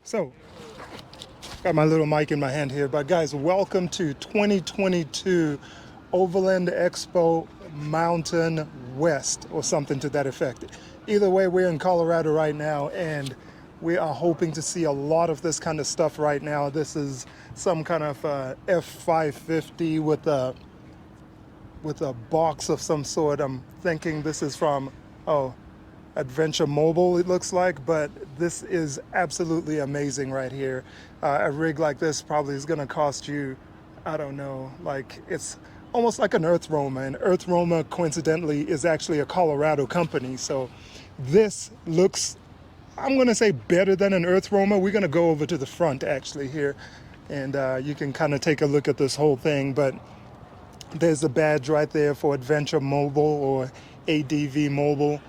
So, got my little mic in my hand here, but guys, welcome to 2022 Overland Expo Mountain West, or something to that effect. Either way, we're in Colorado right now, and we are hoping to see a lot of this kind of stuff right now. This is some kind of F550 with a box of some sort. I'm thinking this is from, Adventure Mobil, it looks like, but this is absolutely amazing right here. A rig like this probably is going to cost you, I don't know, like it's almost like an Earthroamer. And Earthroamer, coincidentally, is actually a Colorado company. So this looks, I'm going to say, better than an Earthroamer. We're going to go over to the front actually here, and you can kind of take a look at this whole thing. But there's a badge right there for Adventure Mobil or ADV Mobil.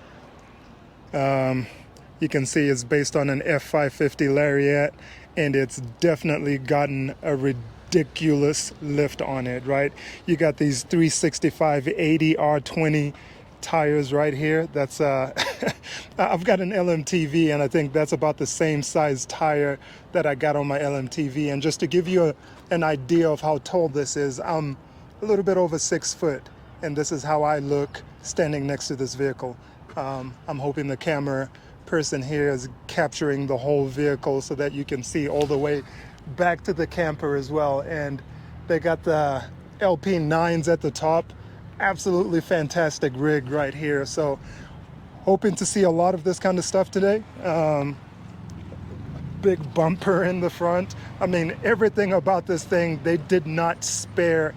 You can see it's based on an F550 Lariat, and it's definitely gotten a ridiculous lift on it, right? You got these 365/80 R20 tires right here. That's I've got an LMTV, and I think that's about the same size tire that I got on my LMTV. And just to give you an idea of how tall this is, I'm a little bit over 6 foot, and this is how I look standing next to this vehicle. I'm hoping the camera person here is capturing the whole vehicle so that you can see all the way back to the camper as well. And they got the LP9s at the top. Absolutely fantastic rig right here. So hoping to see a lot of this kind of stuff today. Big bumper in the front. I mean, everything about this thing, they did not spare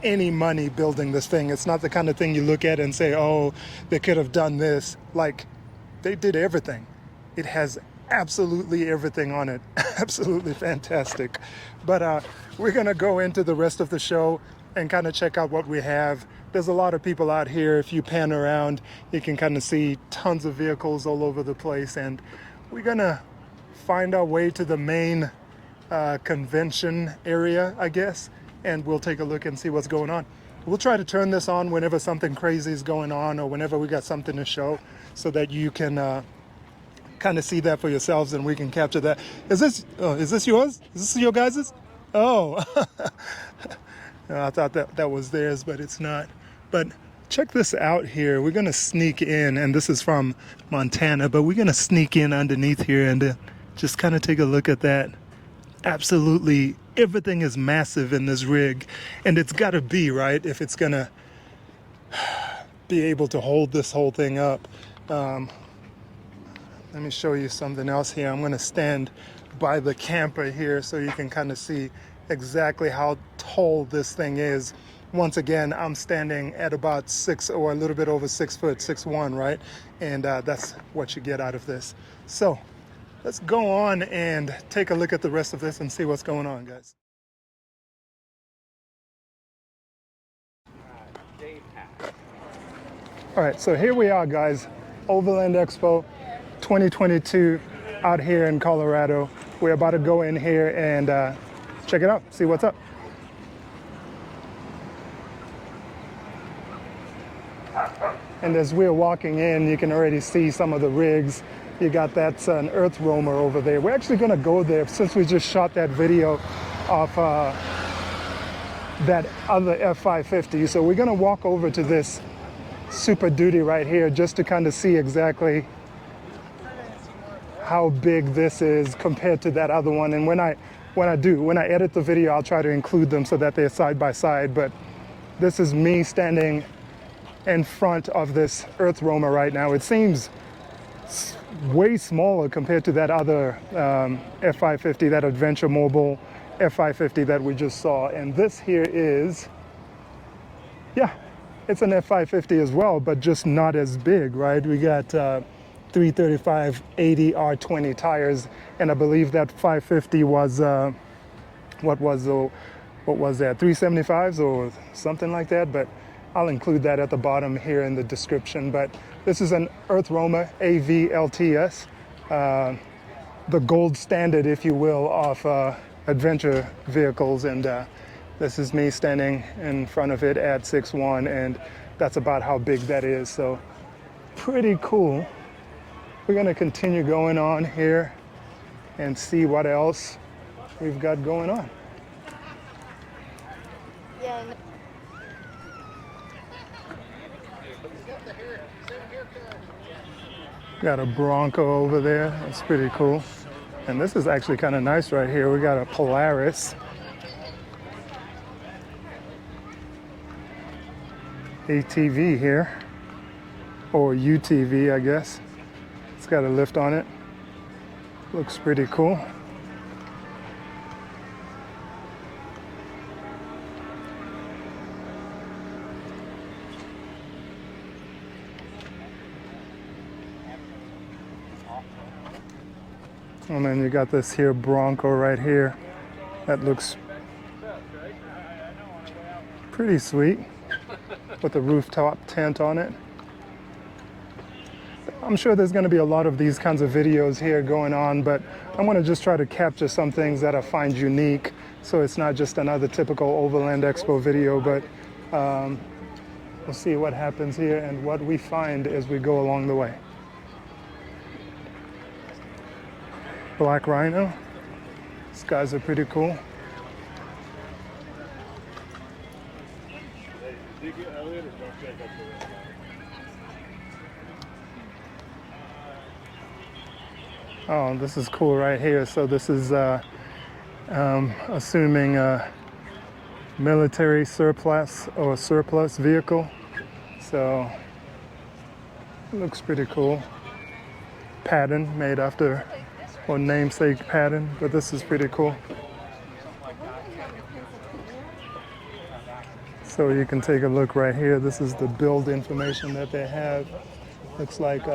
any money building this thing. It's not the kind of thing you look at and say, oh, they could have done this. Like, they did everything. It has absolutely everything on it. Absolutely fantastic. But we're gonna go into the rest of the show and kind of check out what we have. There's a lot of people out here. If you pan around, you can kind of see tons of vehicles all over the place, and we're gonna find our way to the main convention area, I guess, and we'll take a look and see what's going on. We'll try to turn this on whenever something crazy is going on, or whenever we got something to show, so that you can kind of see that for yourselves, and we can capture that. Is this yours? Is this your guys's? Oh, I thought that was theirs, but it's not. But check this out here. We're gonna sneak in, and this is from Montana, but we're gonna sneak in underneath here and just kind of take a look at that. Absolutely everything is massive in this rig, and it's got to be, right, if it's gonna be able to hold this whole thing up. Let me show you something else here. I'm gonna stand by the camper here so you can kind of see exactly how tall this thing is. Once again, I'm standing at about 6 or a little bit over 6 foot, 6'1", right? And that's what you get out of this. So let's go on and take a look at the rest of this and see what's going on, guys. All right, so here we are, guys. Overland Expo 2022 out here in Colorado. We're about to go in here and check it out, see what's up. And as we're walking in, you can already see some of the rigs. You got that's an Earthroamer over there. We're actually gonna go there since we just shot that video of that other F550. So we're gonna walk over to this Super Duty right here just to kind of see exactly how big this is compared to that other one. And when I edit the video, I'll try to include them so that they're side by side. But this is me standing in front of this Earthroamer right now. It seems way smaller compared to that other F550, that Adventure Mobil F550 that we just saw. And this here is, yeah, it's an F550 as well, but just not as big, right? We got 335/80 R20 tires, and I believe that 550 was what was that, 375s or something like that. But I'll include that at the bottom here in the description. But this is an Earthroamer AVLTS, the gold standard, if you will, of adventure vehicles. And this is me standing in front of it at 6'1", and that's about how big that is. So pretty cool. We're gonna continue going on here. and see what else we've got going on. Yeah. Got a Bronco over there. That's pretty cool. And this is actually kind of nice right here. We got a Polaris. ATV here, or UTV, I guess. It's got a lift on it. Looks pretty cool. And then you got this here Bronco right here. That looks pretty sweet with the rooftop tent on it. I'm sure there's going to be a lot of these kinds of videos here going on, but I'm going to just try to capture some things that I find unique, so it's not just another typical Overland Expo video, but we'll see what happens here and what we find as we go along the way. Black Rhino. These guys are pretty cool. Oh, this is cool right here. So this is assuming a military surplus or surplus vehicle. So it looks pretty cool. Pattern made after, or namesake pattern, but this is pretty cool. So you can take a look right here. This is the build information that they have. Looks like,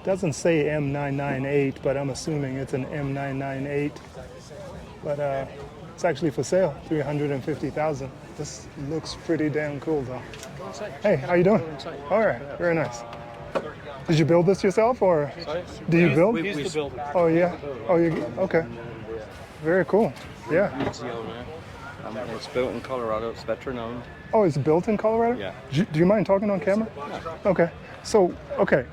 doesn't say M998, but I'm assuming it's an M998. But it's actually for sale, $350,000. This looks pretty damn cool though. Hey, how you doing? All right, very nice. Did you build this yourself, or do you build? We used to build it. Oh yeah. Oh, you okay? Very cool. Yeah. It's built in Colorado. It's veteran owned. Oh, it's built in Colorado? Yeah. Do you mind talking on camera? No. Okay.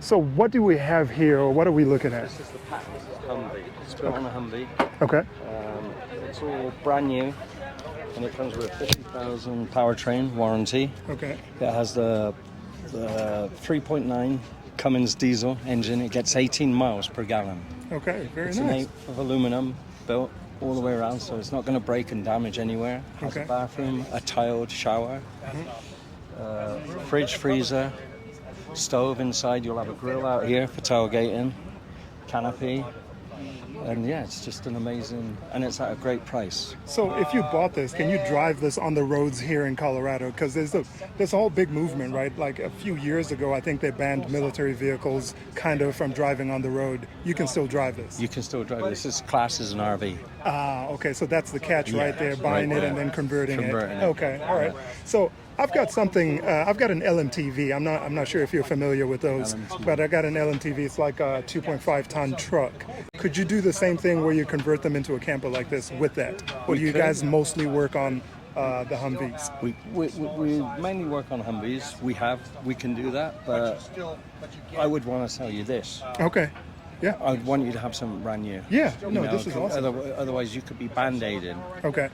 So what do we have here, or what are we looking at? This is the pack. This is Humvee. It's built on a Humvee. Okay. It's all brand new, and it comes with a 50,000 powertrain warranty. Okay. It has the 3.9 Cummins diesel engine. It gets 18 miles per gallon. Okay. Very It's nice. made of aluminum, built all the way around, so it's not going to break and damage anywhere. It has Okay. a bathroom, a tiled shower, fridge, freezer, stove inside. You'll have a grill out here for tailgating, canopy, and yeah, it's just an amazing, and it's at a great price. So if you bought this, can you drive this on the roads here in Colorado? Because there's a whole big movement, right? Like a few years ago, I think they banned military vehicles kind of from driving on the road. You can still drive this. You can still drive this. This is classed as an RV. Ah, okay. So that's the catch right there, buying right it and there. then converting it. Converting it. Okay, all right. So I've got something. I've got an LMTV. I'm not sure if you're familiar with those, but I got an LMTV. It's like a 2.5-ton truck. Could you do the same thing where you convert them into a camper like this with that, or do you guys mostly work on the Humvees? We mainly work on Humvees. We can do that, but I would want to sell you this. Okay. Yeah. I would want you to have something brand new. Yeah. You No, know, this is awesome. Otherwise, you could be band-aiding Okay.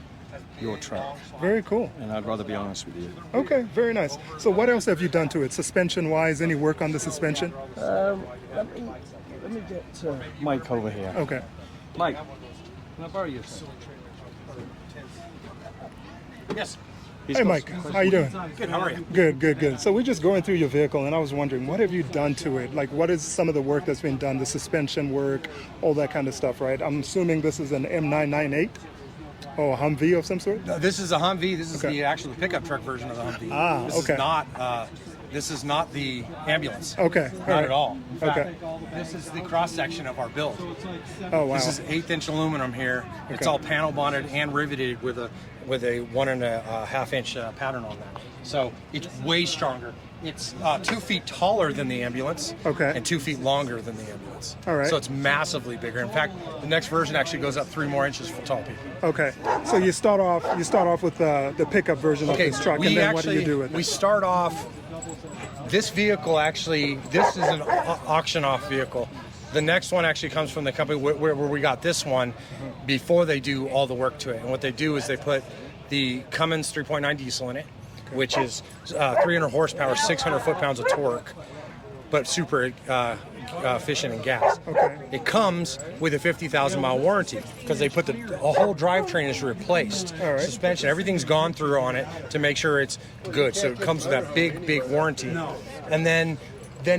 your truck, Very cool. and I'd rather be honest with you. Okay. Very nice. So what else have you done to it? Suspension-wise, any work on the suspension? Let me get Mike over here. Okay. Mike, can I borrow you? Yes. Hey, Mike. How you doing? Good, how are you? Good. So we're just going through your vehicle, and I was wondering, what have you done to it? Like, what is some of the work that's been done, the suspension work, all that kind of stuff, right? I'm assuming this is an M998 or a Humvee of some sort? No, this is a Humvee. This is Okay. the actual pickup truck version of the Humvee. Ah, this okay. This is not the ambulance. Okay. Not at all. In fact, Okay. this is the cross section of our build. Oh, wow. This is 1/8-inch aluminum here. It's Okay. all panel bonded and riveted with a 1.5-inch pattern on that. So it's way stronger. It's 2 feet taller than the ambulance. Okay. And 2 feet longer than the ambulance. All right. So it's massively bigger. In fact, the next version actually goes up 3 more inches for tall people. Okay. So you start off with the pickup version of this truck, and then what do you do with we it? start off. This vehicle actually, this is an auction off vehicle. The next one actually comes from the company where we got this one before they do all the work to it. And what they do is they put the Cummins 3.9 diesel in it, which is 300 horsepower, 600 foot-pounds of torque, but super efficient in gas. Okay. It comes with a 50,000-mile warranty because they put a whole drivetrain is replaced, All right. suspension, everything's gone through on it to make sure it's good. So it comes with that big warranty. And then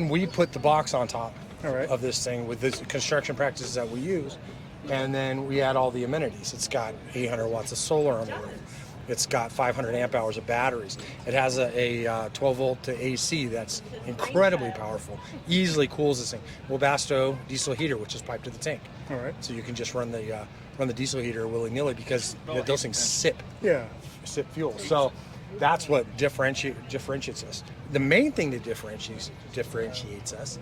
we put the box on top of this thing with the construction practices that we use, and then we add all the amenities. It's got 800 watts of solar on the roof. It's got 500 amp hours of batteries. It has a 12 volt to AC that's incredibly powerful. Easily cools this thing. Webasto diesel heater, which is piped to the tank. All right. So you can just run the diesel heater willy-nilly because those things sip fuel. So that's what differentiates us. The main thing that differentiates us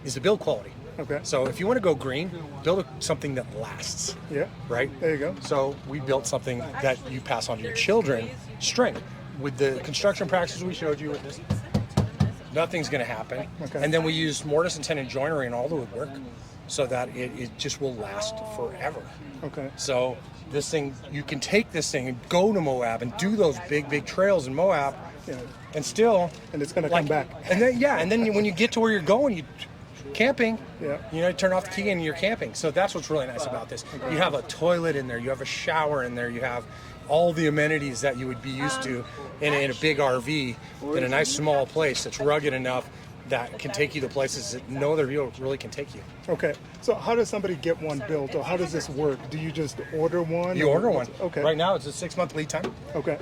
is the build quality. Okay. So if you want to go green, build something that lasts. Yeah. Right? There you go. So we built something that you pass on to your children, strength. With the construction practices we showed you with this, nothing's going to happen. Okay. And then we use mortise and tenon joinery in all the woodwork so that it just will last forever. Okay. So this thing, you can take this thing and go to Moab and do those big trails in Moab, and still... And it's going to come back. And then when you get to where you're going, camping, Yeah. you turn off the key and you're camping. So that's what's really nice about this. You have a toilet in there, you have a shower in there, you have all the amenities that you would be used to in a big RV in a nice small place that's rugged enough that can take you to places that no other vehicle really can take you. Okay. So how does somebody get one built, or how does this work? Do you just order one? You order one. Okay. Right now it's a 6-month lead time. Okay.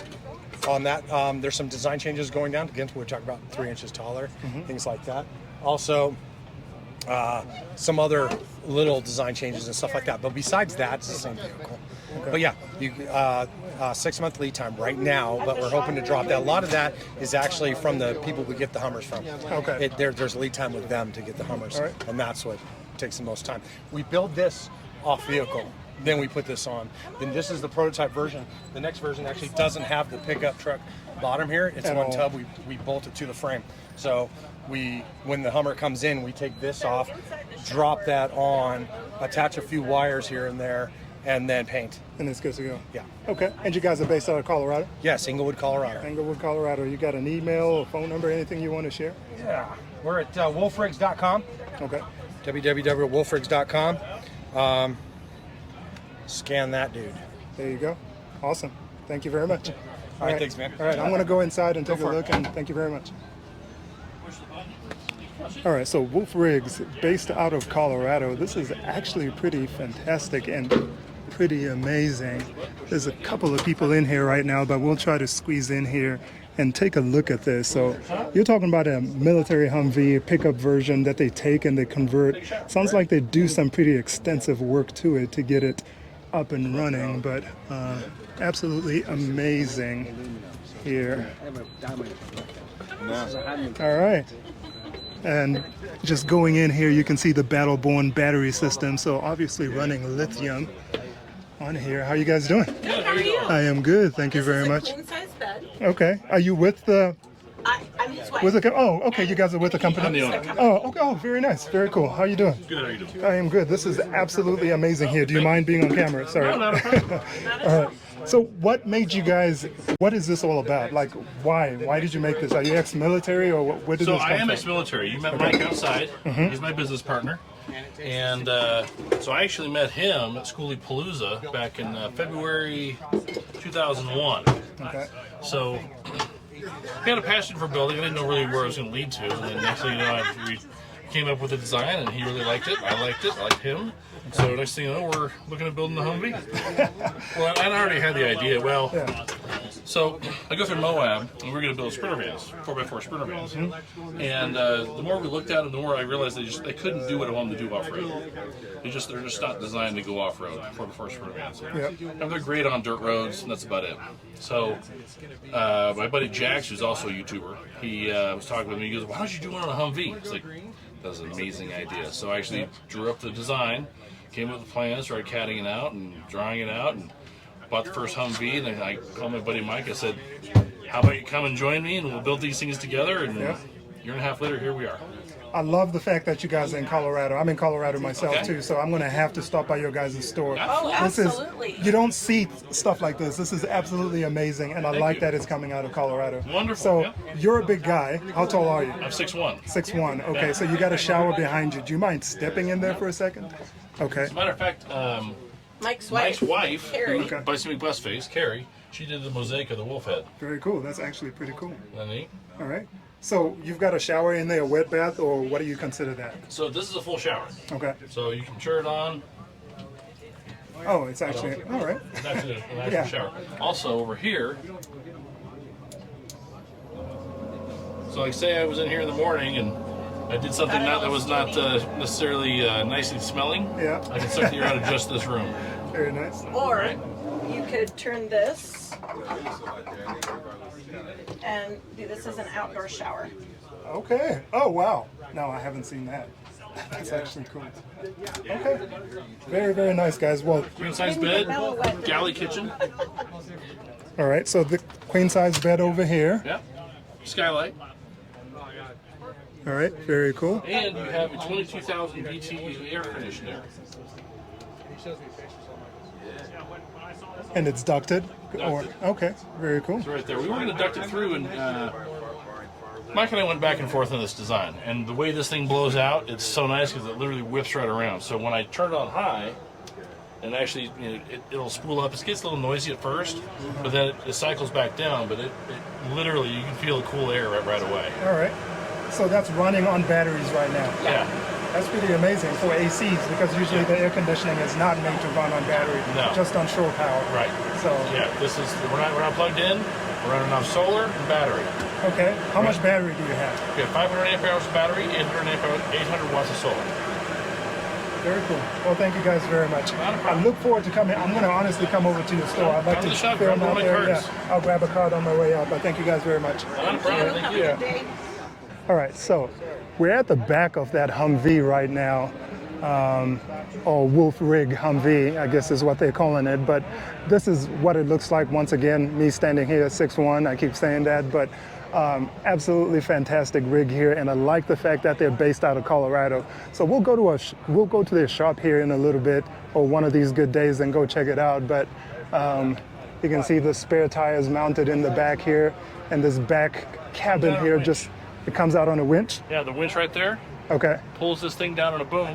On that, there's some design changes going down. Again, we're talking about 3 inches taller, things like that. Also, some other little design changes and stuff like that. But besides that, it's the same vehicle. Okay. But yeah, 6-month lead time right now, but we're hoping to drop that. A lot of that is actually from the people we get the Hummers from. Okay. There's lead time with them to get the Hummers, All right. and that's what takes the most time. We build this off vehicle, then we put this on. Then this is the prototype version. The next version actually doesn't have the pickup truck bottom here. It's At one all. tub. We bolt it to the frame. So when the Hummer comes in, we take this off, drop that on, attach a few wires here and there, and then paint. And it's good to go. Yeah. Okay. And you guys are based out of Colorado? Yes, Inglewood, Colorado. Englewood, Colorado. You got an email or phone number, anything you want to share? Yeah. We're at WOLFRIGS.com. Okay. www.wolfrigs.com. Scan that dude. There you go. Awesome. Thank you very much. All right, thanks, man. All right, I'm going to go inside and take a for it. look, and thank you very much. All right, so WOLFRIGS, based out of Colorado. This is actually pretty fantastic and pretty amazing. There's a couple of people in here right now, but we'll try to squeeze in here and take a look at this. So you're talking about a military Humvee pickup version that they take and they convert. Sounds like they do some pretty extensive work to it to get it up and running, but absolutely amazing here. All right. And just going in here, you can see the Battleborn battery system. So obviously running lithium on here. How are you guys doing? Good, how are you? I am good. Thank you very much. Queen size bed. Okay. Are you with the... I'm his wife. With the okay, you guys are with the company. I'm the owner. Oh, okay. Oh, very nice. Very cool. How are you doing? Good, how you doing? I am good. This is absolutely amazing here. Do you mind being on camera? Sorry. No, not a problem. All right. So what made you guys, what is this all about? Like, why? Why did you make this? Are you ex-military, or where did So this come I am from? ex-military. You met Mike outside. He's my business partner. And so I actually met him at Schoolie Palooza back in February 2001. Okay. So he had a passion for building. I didn't know really where it was going to lead to. And then next thing you know, we came up with a design, and he really liked it. I liked it. I liked him. So next thing you know, we're looking at building the Humvee. Well, I already had the idea. Well, so I go through Moab, and we're going to build sprinter vans, 4x4 sprinter vans. And the more we looked at them, the more I realized they couldn't do what I wanted to do off-road. They're just not designed to go off-road, 4x4 sprinter vans. And they're great on dirt roads, and that's about it. So my buddy Jax, who's also a YouTuber, he was talking with me. He goes, "Why don't you do one on a Humvee?" It's like, that's an amazing idea. So I actually drew up the design, came up with the plan, started catting it out and drawing it out, and bought the first Humvee. And then I called my buddy Mike. I said, "How about you come and join me, and we'll build these things together?" And a year and a half later, here we are. I love the fact that you guys are in Colorado. I'm in Colorado myself Okay. too, so I'm going to have to stop by your guys' store. Oh, This absolutely. is, you don't see stuff like this. This is absolutely amazing, and I like you. that it's coming out of Colorado. Wonderful, So yeah. you're a big guy. How tall are you? I'm 6'1". 6'1". Okay, so you got a shower behind you. Do you mind stepping in there for a second? Okay. As a matter of fact, Mike's Mike's wife, Carrie. who by Simi Busface, Carrie, she did the mosaic of the wolf head. Very cool. That's actually pretty cool. Isn't that neat? All right. So you've got a shower in there, a wet bath, or what do you consider that? So this is a full shower. Okay. So you can turn it on. Oh, it's actually, all right. It's actually an actual Yeah. shower. Also over here. So like say I was in here in the morning and I did something that was not necessarily nicely smelling. Yeah. I can suck the air out of just this room. Very nice. Or you could turn this and do this as an outdoor shower. Okay. Oh, wow. No, I haven't seen that. That's actually cool. Okay. Very, very nice, guys. Well, Queen size bed, Galley Kitchen. all right. So the queen size bed over here. Yeah. Skylight. All right. Very cool. And you have a 22,000 BTU air conditioner. And it's ducted. Or okay. Very cool. It's right there. We were going to duct it through, and Mike and I went back and forth on this design. And the way this thing blows out, it's so nice because it literally whips right around. So when I turn it on high, and actually it'll spool up. It gets a little noisy at first, but then it cycles back down. But it literally, you can feel the cool air right away. All right. So that's running on batteries right now. Yeah. That's pretty amazing for ACs because usually the air conditioning is not made to run on battery, No. just on shore power. Right. So Yeah. This is we're not plugged in. We're running off solar and battery. okay, how much battery do you have? We have 500 amp hours of battery, 800 watts of solar. Very cool. Well, thank you guys very much. Not a I problem. look forward to coming. I'm going to honestly come over to your store. I'd like Come to to the shop, film grab out one of my there. cards. Yeah, I'll grab a card on my way out. But thank you guys very much. Not a problem. Thank you. Have a good day. All right, so we're at the back of that Humvee right now, or WOLFRIGS Humvee, I guess is what they're calling it. But this is what it looks like. Once again, me standing here at 6'1", I keep saying that, but absolutely fantastic rig here, and I like the fact that they're based out of Colorado. So we'll go to their shop here in a little bit, or one of these good days, and go check it out. But you can see the spare tires mounted in the back here, and this back cabin here just. It comes out on a winch? Yeah, the winch right there Okay. pulls this thing down on a boom,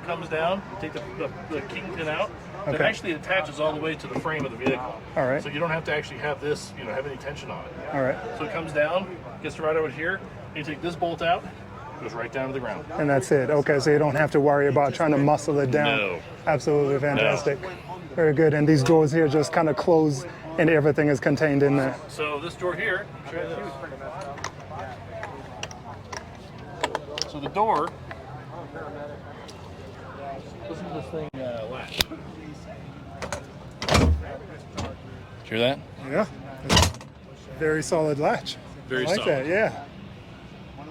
comes down, take the kingpin out, and Okay. actually attaches all the way to the frame of the vehicle. All right. So you don't have to actually have this, have any tension on it. All right. So it comes down, gets right over here, you take this bolt out, goes right down to the ground. And that's it. Okay, so you don't have to worry about trying to muscle it down. No. Absolutely fantastic. Very good. And these doors here just kind of close and everything is contained in there. So this door here, so the door, listen to this thing latch. Hear that? Yeah. Very solid latch. Very I like solid. that, yeah.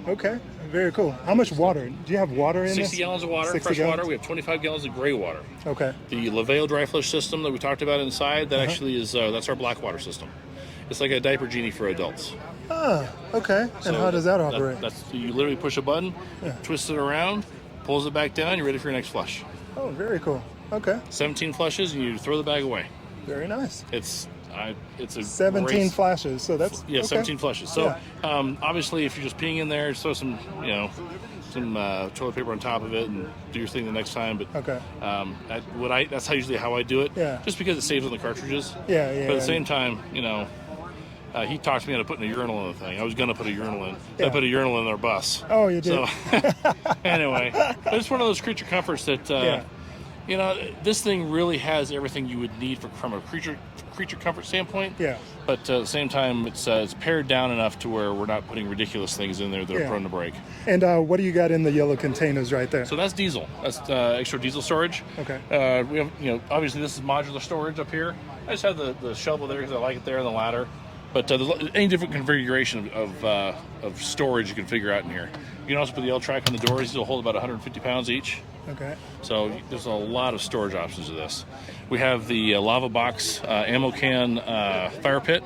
Okay, very cool. How much water? Do you have water in 60 this? gallons of water, 60 fresh gallons? water. We have 25 gallons of gray water. Okay. The Lavale dry flush system that we talked about inside, that actually is, that's our black water system. It's like a diaper genie for adults. Okay. And how does that operate? You literally push a button, twist it around, pulls it back down, you're ready for your next flush. Oh, very cool. Okay. 17 flushes and you throw the bag away. Very nice. It's a 17 great- flashes, so that's Yeah, okay. 17 flushes. So Yeah. obviously, if you're just peeing in there, throw some toilet paper on top of it and do your thing the next time. But Okay. that's usually how I do it. Yeah. Just because it saves on the cartridges. Yeah. But at the same time, he talked me into putting a urinal in the thing. I was going to put a urinal in. Yeah. I put a urinal in our bus. Oh, you did? So anyway, it's one of those creature comforts that this thing really has everything you would need from a creature comfort standpoint. Yeah. But at the same time, it's pared down enough to where we're not putting ridiculous things in there that are prone to break. And what do you got in the yellow containers right there? So that's diesel. That's extra diesel storage. Okay. We have, obviously this is modular storage up here. I just have the shovel there because I like it there and the ladder. But there's any different configuration of storage you can figure out in here. You can also put the L-track on the doors. These will hold about 150 pounds each. Okay. So there's a lot of storage options to this. We have the lava box ammo can fire pit,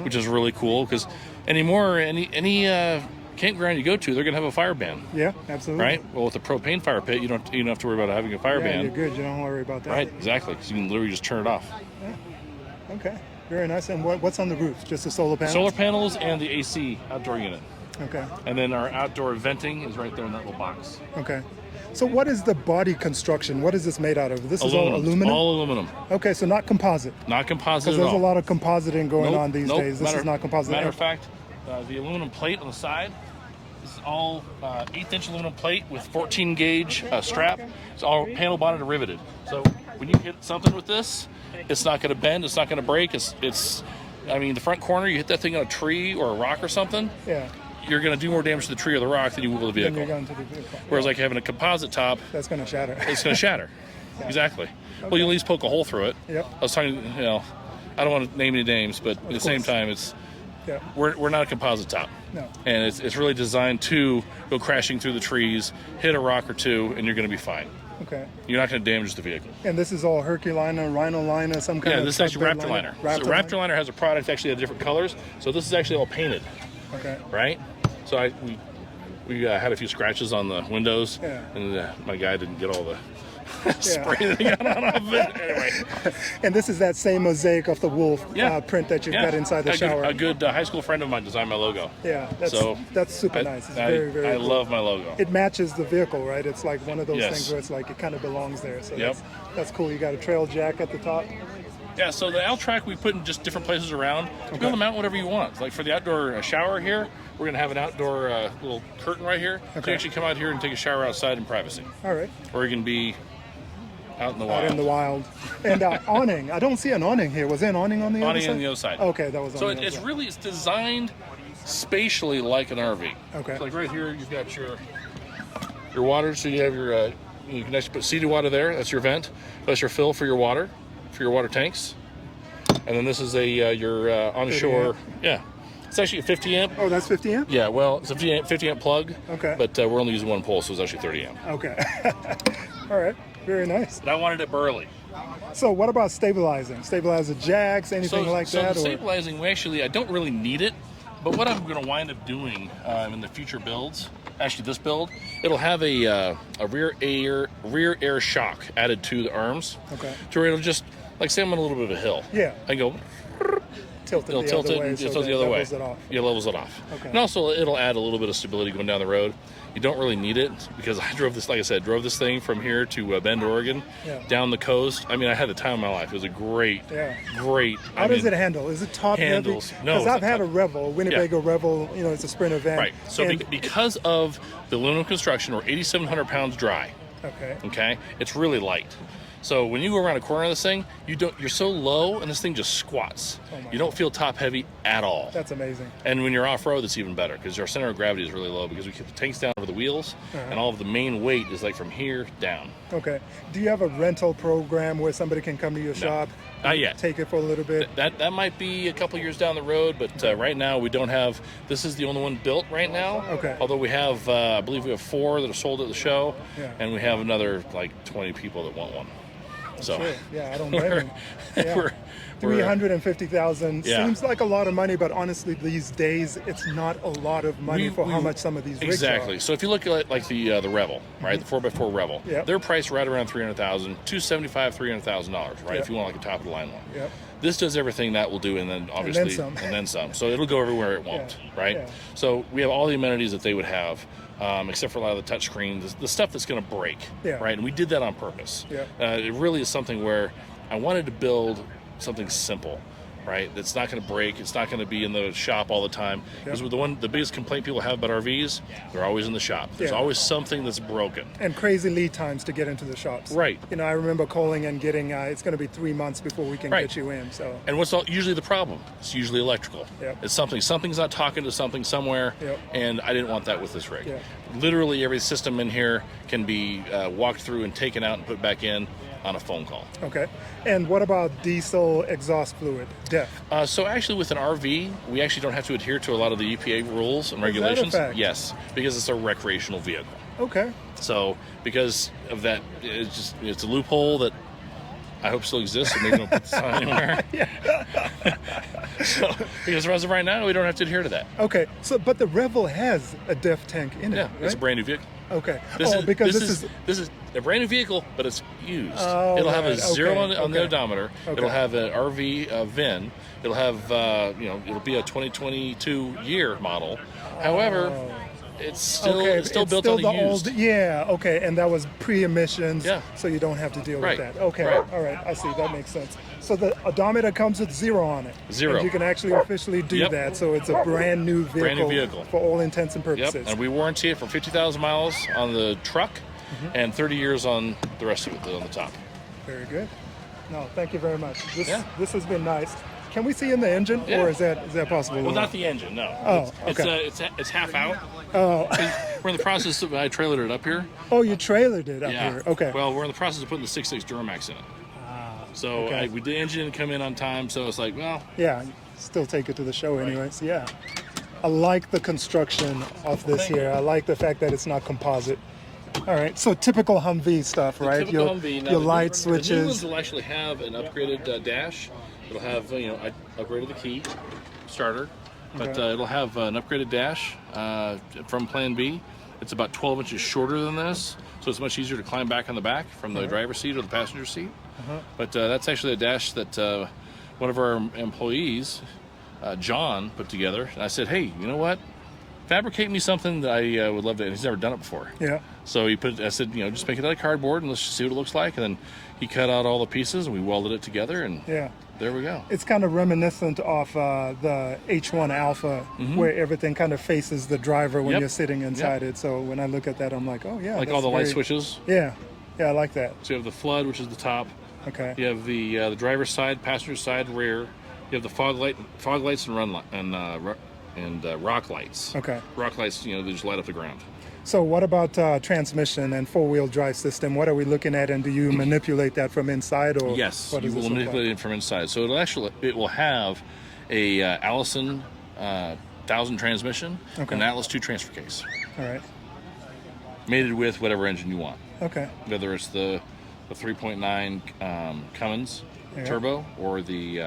which is really cool because anymore any campground you go to, they're going to have a fire ban. Yeah, absolutely. Right? Well, with a propane fire pit, you don't have to worry about having a fire Yeah, ban. you're good. You don't worry about that. Right, exactly. Because you can literally just turn it off. Yeah. Okay. Very nice. And what's on the roof? Just the solar panels? Solar panels and the AC outdoor unit. Okay. And then our outdoor venting is right there in that little box. Okay. So what is the body construction? What is this made out of? This is all aluminum? All aluminum. Okay, so not composite. Not composite Because at there's all. a lot of compositing going Nope, on these nope. days. This is not composite. Matter of fact, the aluminum plate on the side, this is all 1/8-inch aluminum plate with 14 gauge strap. It's all panel bonded and riveted. So when you hit something with this, it's not going to bend. It's not going to break. I mean, the front corner, you hit that thing on a tree or a rock or something. Yeah. You're going to do more damage to the tree or the rock than you will the Then vehicle. you're going to the vehicle. Whereas like having a composite top, That's going to shatter. it's going to shatter. Exactly. Well, you at least poke a hole through it. Yep. I was talking, I don't want to name any names, but at the same time, Yeah. we're not a composite top. No. And it's really designed to go crashing through the trees, hit a rock or two, and you're going to be fine. Okay. You're not going to damage the vehicle. And this is all Herculiner, Rhinoliner, some kind Yeah, of... this is actually truck Raptor bed Liner. liner? So Raptor Liner has a product actually of different colors. So this is actually all painted, Okay. right? So we had a few scratches on the windows, Yeah. and my guy didn't get all the spray that he got on of it. Anyway. And this is that same mosaic of the wolf Yeah. print that you've got inside the shower. A good high school friend of mine designed my logo. Yeah, So that's super nice. It's very, very I cool. love my logo. It matches the vehicle, right? It's like one of those Yes. things where it's like it kind of belongs there. So Yep. that's cool. You got a trail jack at the top. Yeah, so the L-Track we put in just different places around. You build them out whatever you want. Like for the outdoor shower here, we're going to have an outdoor little curtain right here. So Okay. you actually come out here and take a shower outside in privacy. All right. Or you can be out in the wild. Out in the wild. And awning. I don't see an awning here. Was there an awning on the other Awning side? on the other side. Okay, that was on So the other it's side. really, it's designed spatially like an RV. Okay. So like right here, you've got your water. So you have your, you can actually put seeded water there. That's your vent. That's your fill for your water tanks. And then this is your onshore. Yeah. It's actually a 50 amp. Oh, that's 50 amp? Yeah, well, it's a 50 amp plug. Okay. But we're only using one pole, so it's actually 30 amp. Okay. All right. Very nice. But I wanted it burly. So what about stabilizing? Stabilize the jacks, anything like so that? the or? stabilizing, I don't really need it. But what I'm going to wind up doing in the future builds, actually this build, it'll have a rear air shock added to the arms. Okay. To where it'll just, like say I'm on a little bit of a hill. Yeah. I go, Tilt it it'll the tilt other it way and so it tilts that the other way. levels it off. Yeah, levels it off. Okay. And also it'll add a little bit of stability going down the road. You don't really need it because I drove this, like I said, thing from here to Bend, Oregon, Yeah. down the coast. I mean, I had the time of my life. It was a great. How does it handle? Is it top handles. heavy? No, Because it's I've not had top. a Revel, Winnebago Revel. You know, it's a Sprinter van. Right. So and- because of the aluminum construction, we're 8,700 pounds dry. Okay. Okay, it's really light. So when you go around a corner of this thing, you're so low, and this thing just squats. Oh my You don't feel top heavy at all. That's amazing. And when you're off road, it's even better because our center of gravity is really low because we keep the tanks down over the wheels, and all of the main weight is like from here down. Okay. Do you have a rental program where somebody can come to your shop? Not yet. Take it for a little bit. That might be a couple years down the road, but right now we don't have. This is the only one built right now. Okay. Although we have, I believe we have 4 that are sold at the show, Yeah. and we have another like 20 people that want one. So Sure. Yeah, I don't blame you. Yeah. we're 350,000 Yeah. seems like a lot of money, but honestly, these days it's not a lot of money for how much some of these rigs exactly. are. So if you look at like the Revel, right, the 4x4 Revel, Yep. they're priced right around $300,000, $275,000, $300,000, right? Yep. If you want like a top of the line one. Yep. This does everything that will do, and then obviously and then some. So it'll go everywhere it won't, Yeah. right? Yeah. So we have all the amenities that they would have, except for a lot of the touch screens, the stuff that's going to break, Yeah. right? And we did that on purpose. Yeah. It really is something where I wanted to build something simple, right? That's not going to break. It's not going to be in the shop all the time. Because the biggest complaint people have about RVs, they're always in the shop. There's Yeah. always something that's broken. And crazy lead times to get into the shops. Right. You know, I remember calling and getting, it's going to be 3 months before we can Right. get you in. So, And what's usually the problem? It's usually electrical. Yep. It's something's not talking to something somewhere, Yep. and I didn't want that with this rig. Yep. Literally every system in here can be walked through and taken out and put back in on a phone call. okay. And what about diesel exhaust fluid, DEF? So actually with an RV, we actually don't have to adhere to a lot of the EPA rules and that a regulations. fact? Yes, because it's a recreational vehicle. Okay. So because of that, it's a loophole that I hope still exists, so maybe don't put the sign anywhere. So, because as of right now, we don't have to adhere to that. Okay, so but the Revel has a DEF tank in it, Yeah, right? it's a brand new vehicle. Okay. This is a brand new vehicle, but it's used. It'll have a zero on the odometer. It'll have an RV VIN. It'll have it'll be a 2022 year model. However, it's still built on the used. Okay, and that was pre-emissions, Yeah. so you don't have to deal Right. with that. Okay, Right. all right, I see, that makes sense. So the odometer comes with 0 on it. 0. And you can actually officially do Yep. that, so it's a brand new vehicle, Brand new vehicle. for all intents and Yep, purposes. and we warranty it for 50,000 miles on the truck and 30 years on the rest of it on the top. Very good. No, thank you very much. Yeah. This has been nice. Can we see in the engine, Yeah. or is that possible? Well, not the engine, no. Oh, okay. It's half out. Oh, We're in the process of, I trailered it up here. oh, you trailered it up Yeah. here. Okay. Well, we're in the process of putting the 6.6 Duramax in it. So okay. the engine didn't come in on time, so it's like, well, Yeah, still take it to the show anyways. Yeah. I like the construction of this here. I like the fact that it's not composite. All right, so typical Humvee stuff, right? typical Humvee. Now, your the light The new ones switches. will actually have an upgraded dash. It'll have, I upgraded the key starter, but Okay. it'll have an upgraded dash from Plan B. It's about 12 inches shorter than this, so it's much easier to climb back on the back from the driver's seat or the passenger seat. But that's actually a dash that one of our employees, John, put together. And I said, hey, you know what? Fabricate me something that I would love to. And he's never done it before. Yeah. So I said, just make it out of cardboard and let's just see what it looks like. And then he cut out all the pieces and we welded it together, and Yeah. there we go. It's kind of reminiscent of the H1 Alpha, where everything kind of faces the driver when Yep. you're sitting inside Yep. it. So when I look at that, I'm like, oh yeah. Like that's all the light very- switches. Yeah. Yeah, I like that. So you have the flood, which is the top. Okay. You have the driver's side, passenger side, rear. You have the fog lights, and run light, and rock lights. Okay. Rock lights, they just light up the ground. So what about transmission and four-wheel drive system? What are we looking at, and do you manipulate that from inside, or Yes, what you does will this look manipulate like? it from inside. So it will have a Allison 1000 transmission, Okay. an Atlas 2 transfer case, All right. mated with whatever engine you want. Okay. Whether it's the 3.9 Cummins Yeah. turbo or the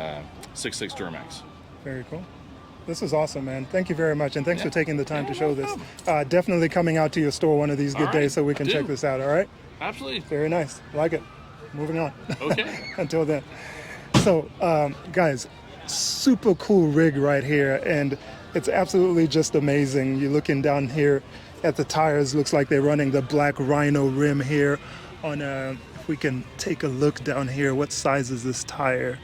6.6 Duramax. Very cool. This is awesome, man. Thank you very much, and thanks Yeah. for taking the time to show this. Definitely coming out to your store one of these good All days right, so we can do. check this out. All right. Absolutely. Very nice. Like it. Moving on. Okay. Until then. So, guys, super cool rig right here, and it's absolutely just amazing. You're looking down here at the tires. Looks like they're running the black Rhino rim here. On if we can take a look down here, what size is this tire?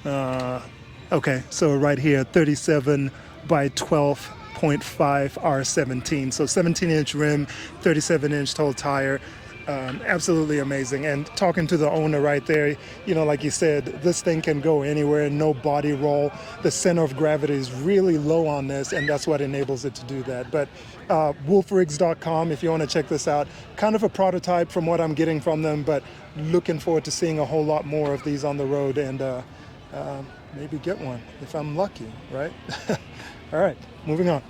Okay, so right here, 37 by 12.5 R17. So 17-inch rim, 37-inch tall tire. Absolutely amazing. And talking to the owner right there, like you said, this thing can go anywhere, no body roll. The center of gravity is really low on this, and that's what enables it to do that. But WOLFRIGS.com, if you want to check this out. Kind of a prototype from what I'm getting from them, but looking forward to seeing a whole lot more of these on the road, and maybe get one if I'm lucky, right? All right, moving on.